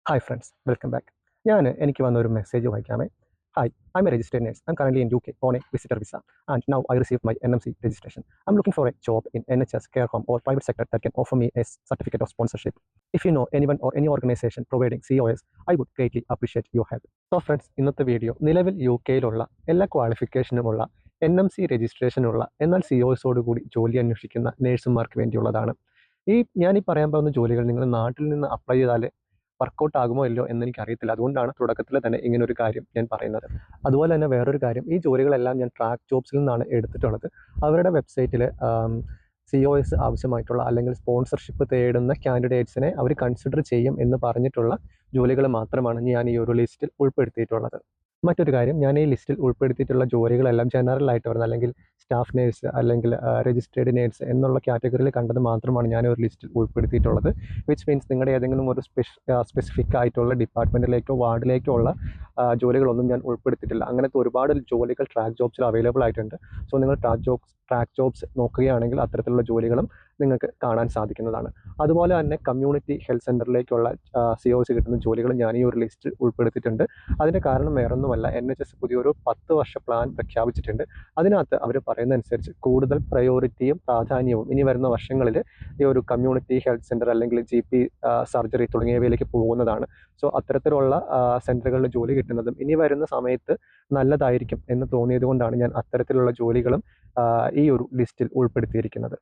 Hi friends, welcome back. എനിക്ക് വന്ന ഒരു message വായിക്കാമേ. Hi, I'm a registered nurse. I'm currently in UK on a visitor visa, and now I received my NMC registration. I'm looking for a job in NHS, care home, or private sector that can offer me a certificate of sponsorship. If you know anyone or any organization providing COS, I would greatly appreciate your help. So friends, ഇന്നത്തെ video നിലവിൽ UK-യിലുള്ള എല്ലാ ക്വാളിഫിക്കേഷനുമുള്ള NMC രജിസ്ട്രേഷനുള്ള എന്നാൽ COSോട് കൂടി ജോലി അന്വേഷിക്കുന്ന നേഴ്സുമാർക്ക് വേണ്ടിയുള്ളതാണ്. ഞാൻ പറയാൻ പോകുന്ന ജോലികൾ നിങ്ങൾ നാട്ടിൽ നിന്ന് അപ്ലൈ ചെയ്താൽ വർക്കൗട്ട് ആകുമോ ഇല്ലയോ എന്ന് എനിക്കറിയത്തില്ല. അതുകൊണ്ടാണ് തുടക്കത്തിൽ തന്നെ ഇങ്ങനൊരു കാര്യം ഞാൻ പറയുന്നത്. അതുപോലെ തന്നെ വേറൊരു കാര്യം, ഈ ജോലികളെല്ലാം ഞാൻ ട്രാക്ക് ജോബ്സിൽ നിന്നാണ് എടുത്തിട്ടുള്ളത്. അവരുടെ വെബ്സൈറ്റിൽ COS ആവശ്യമായിട്ടുള്ള അല്ലെങ്കിൽ സ്പോൺസർഷിപ്പ് തേടുന്ന കാൻഡിഡേറ്റ്സിനെ അവർ കൺസിഡർ ചെയ്യും എന്ന് പറഞ്ഞിട്ടുള്ള ജോലികൾ മാത്രമാണ് ഞാൻ ഈ ഒരു ലിസ്റ്റിൽ ഉൾപ്പെടുത്തിയിട്ടുള്ളത്. മറ്റൊരു കാര്യം, ഞാൻ ഈ ലിസ്റ്റിൽ ഉൾപ്പെടുത്തിയിട്ടുള്ള ജോലികളെല്ലാം ജനറൽ ആയിട്ട് വരുന്നത്, അല്ലെങ്കിൽ സ്റ്റാഫ് നേഴ്സ് അല്ലെങ്കിൽ രജിസ്ട്രേഡ് നേഴ്സ് എന്നുള്ള കാറ്റഗറിയിൽ കണ്ടത് മാത്രമാണ് ഞാൻ ഒരു ലിസ്റ്റിൽ ഉൾപ്പെടുത്തിയിട്ടുള്ളത്. വിച്ച് മീൻസ് നിങ്ങളുടെ ഏതെങ്കിലും ഒരു സ്പെസിഫിക് ആയിട്ടുള്ള ഡിപ്പാർട്ട്മെൻറ്റിലേക്കോ വാർഡിലേക്കോ ഉള്ള ജോലികളൊന്നും ഞാൻ ഉൾപ്പെടുത്തിയിട്ടില്ല. അങ്ങനത്തെ ഒരുപാട് ജോലികൾ ട്രാക്ക് ജോബ്സിൽ അവൈലബിൾ ആയിട്ടുണ്ട്. സോ നിങ്ങൾ ട്രാക്ക് ജോബ്സ് നോക്കുകയാണെങ്കിൽ അത്തരത്തിലുള്ള ജോലികളും നിങ്ങൾക്ക് കാണാൻ സാധിക്കുന്നതാണ്. അതുപോലെ തന്നെ കമ്മ്യൂണിറ്റി ഹെൽത്ത് സെൻ്ററിലേക്കുള്ള COS കിട്ടുന്ന ജോലികൾ ഞാൻ ഈ ഒരു ലിസ്റ്റിൽ ഉൾപ്പെടുത്തിയിട്ടുണ്ട്. അതിൻ്റെ കാരണം വേറൊന്നുമല്ല, NHS പുതിയൊരു 10 വർഷ പ്ലാൻ പ്രഖ്യാപിച്ചിട്ടുണ്ട്. അതിനകത്ത് അവർ പറയുന്നതനുസരിച്ച് കൂടുതൽ പ്രയോറിറ്റിയും പ്രാധാന്യവും ഇനി വരുന്ന വർഷങ്ങളിൽ ഈ ഒരു കമ്മ്യൂണിറ്റി ഹെൽത്ത് സെൻ്റർ അല്ലെങ്കിൽ GP സർജറി തുടങ്ങിയവയിലേക്ക് പോകുന്നതാണ്. സോ അത്തരത്തിലുള്ള സെൻ്ററുകളിൽ ജോലി കിട്ടുന്നതും ഇനി വരുന്ന സമയത്ത് നല്ലതായിരിക്കും എന്ന് തോന്നിയത് കൊണ്ടാണ് ഞാൻ അത്തരത്തിലുള്ള ജോലികളും ഈ ഒരു ലിസ്റ്റിൽ ഉൾപ്പെടുത്തിയിരിക്കുന്നത്.